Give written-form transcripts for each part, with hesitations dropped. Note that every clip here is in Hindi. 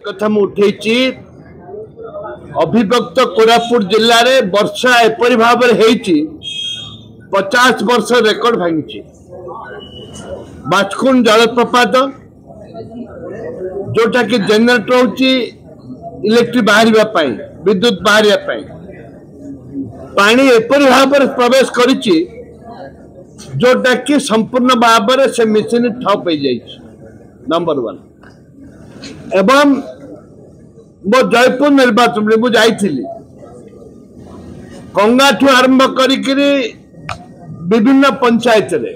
कथा उठे अभिव्यक्त कोरापुट जिले में वर्षा एपरी भाव में 50 वर्ष रेकर्ड भांगी बाचकुंड जलप्रपात जोटा कि जेनेरेटर होची इलेक्ट्रिक बाहर विद्युत बाहर पानी एपरी भाव में प्रवेश करिछि जोटा कि संपूर्ण भाव में से मेसीन ठप हो जाइछि नंबर 1 एवं मो जयपुर निर्वाचन में मुझे कंगा ठू आरंभ करी विभिन्न पंचायत रे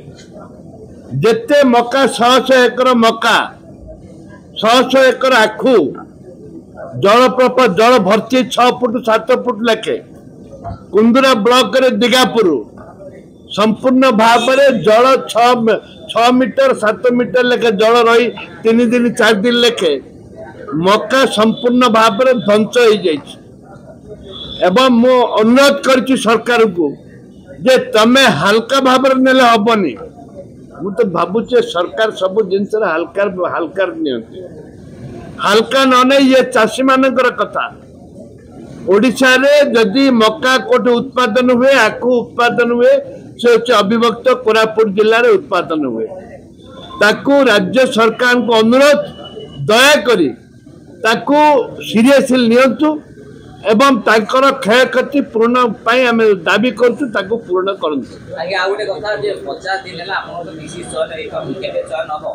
जेते मका 100 एकर मका 100 एकर आखु जलप्रपात जल भर्ती 6 फुट 7 फुट लेखे कुंदुरा ब्लॉक रे दिगापुर संपूर्ण भाव में जल 6 मीटर 7 मीटर लेखे जल रही 3 दिन 4 दिन लेखे मका संपूर्ण भाव में ध्वंस हो जाए मु अनुरोध कर सरकार को जे तमे हल्का भाव ने हेनी मु तो भावुचे सरकार सब जिनस हल्का हल्का न ये चाषी मानकर कथा ओडिशा रे जदि मका कोट उत्पादन हुए आखु उत्पादन हुए से अभिव्यक्त कोरापुट जिले में उत्पादन हुए ताकू राज्य सरकार को अनुरोध दया करी ताकू सीरियसली नियंतु एवं ताकर क्षय क्षति पूर्ण पाई आम दाबी करछु ताकू पूर्ण करंतु आगे आ गोटे कथा जे 50 दिन हला हमर तो बीसी चयन एक केबे चयन हबो